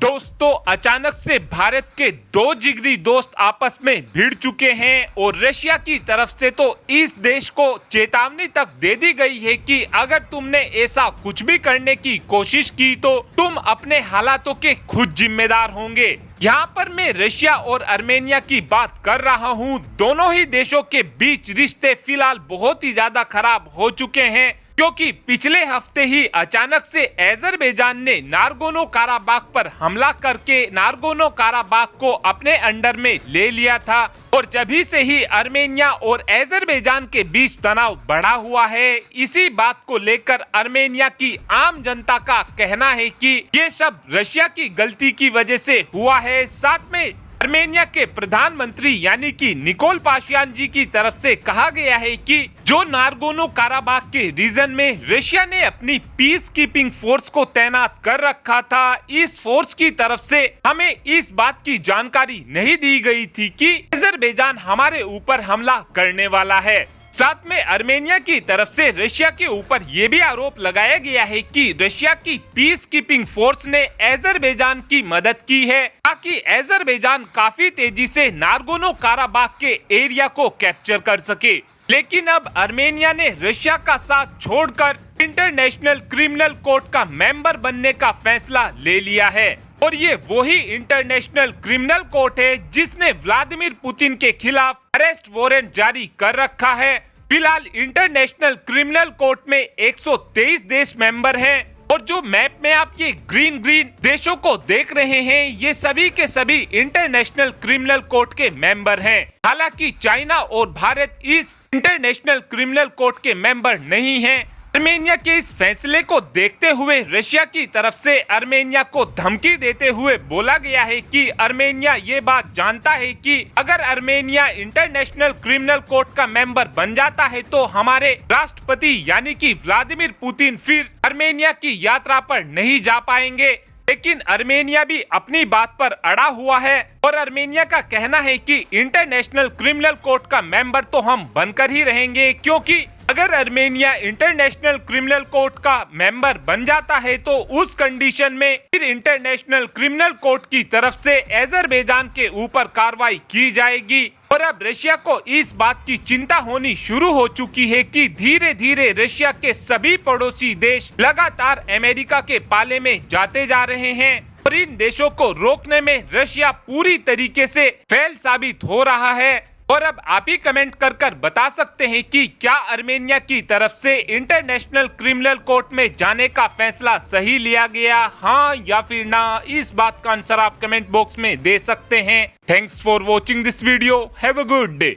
दोस्तों, अचानक से भारत के दो जिगरी दोस्त आपस में भिड़ चुके हैं और रशिया की तरफ से तो इस देश को चेतावनी तक दे दी गई है कि अगर तुमने ऐसा कुछ भी करने की कोशिश की तो तुम अपने हालातों के खुद जिम्मेदार होंगे। यहाँ पर मैं रशिया और आर्मेनिया की बात कर रहा हूँ। दोनों ही देशों के बीच रिश्ते फिलहाल बहुत ही ज्यादा खराब हो चुके हैं, क्योंकि पिछले हफ्ते ही अचानक से अजरबैजान ने नागोर्नो काराबाख पर हमला करके नागोर्नो काराबाख को अपने अंडर में ले लिया था और जभी से ही आर्मेनिया और अजरबैजान के बीच तनाव बढ़ा हुआ है। इसी बात को लेकर आर्मेनिया की आम जनता का कहना है कि ये सब रशिया की गलती की वजह से हुआ है। साथ में आर्मेनिया के प्रधानमंत्री यानी कि निकोल पाशियान जी की तरफ से कहा गया है कि जो नागोर्नो काराबाख के रीजन में रशिया ने अपनी पीस कीपिंग फोर्स को तैनात कर रखा था, इस फोर्स की तरफ से हमें इस बात की जानकारी नहीं दी गई थी कि अजरबैजान हमारे ऊपर हमला करने वाला है। साथ में आर्मेनिया की तरफ से रशिया के ऊपर ये भी आरोप लगाया गया है कि रशिया की पीस कीपिंग फोर्स ने अजरबैजान की मदद की है ताकि अजरबैजान काफी तेजी से नागोर्नो काराबाख के एरिया को कैप्चर कर सके। लेकिन अब आर्मेनिया ने रशिया का साथ छोड़कर इंटरनेशनल क्रिमिनल कोर्ट का मेंबर बनने का फैसला ले लिया है और ये वही इंटरनेशनल क्रिमिनल कोर्ट है जिसने व्लादिमीर पुतिन के खिलाफ अरेस्ट वारंट जारी कर रखा है। फिलहाल इंटरनेशनल क्रिमिनल कोर्ट में 123 देश मेंबर हैं और जो मैप में आप ये ग्रीन देशों को देख रहे हैं, ये सभी के सभी इंटरनेशनल क्रिमिनल कोर्ट के मेंबर हैं। हालांकि चाइना और भारत इस इंटरनेशनल क्रिमिनल कोर्ट के मेंबर नहीं हैं। आर्मेनिया के इस फैसले को देखते हुए रशिया की तरफ से आर्मेनिया को धमकी देते हुए बोला गया है कि आर्मेनिया ये बात जानता है कि अगर आर्मेनिया इंटरनेशनल क्रिमिनल कोर्ट का मेंबर बन जाता है तो हमारे राष्ट्रपति यानी कि व्लादिमीर पुतिन फिर आर्मेनिया की यात्रा पर नहीं जा पाएंगे। लेकिन आर्मेनिया भी अपनी बात पर अड़ा हुआ है और आर्मेनिया का कहना है कि इंटरनेशनल क्रिमिनल कोर्ट का मेंबर तो हम बनकर ही रहेंगे, क्योंकि अगर आर्मेनिया इंटरनेशनल क्रिमिनल कोर्ट का मेंबर बन जाता है तो उस कंडीशन में फिर इंटरनेशनल क्रिमिनल कोर्ट की तरफ से अजरबैजान के ऊपर कार्रवाई की जाएगी। और अब रशिया को इस बात की चिंता होनी शुरू हो चुकी है कि धीरे धीरे रशिया के सभी पड़ोसी देश लगातार अमेरिका के पाले में जाते जा रहे हैं और इन देशों को रोकने में रशिया पूरी तरीके से फेल साबित हो रहा है। और अब आप ही कमेंट कर बता सकते हैं कि क्या आर्मेनिया की तरफ से इंटरनेशनल क्रिमिनल कोर्ट में जाने का फैसला सही लिया गया, हाँ या फिर ना। इस बात का आंसर आप कमेंट बॉक्स में दे सकते हैं। Thanks for watching this video. Have a good day.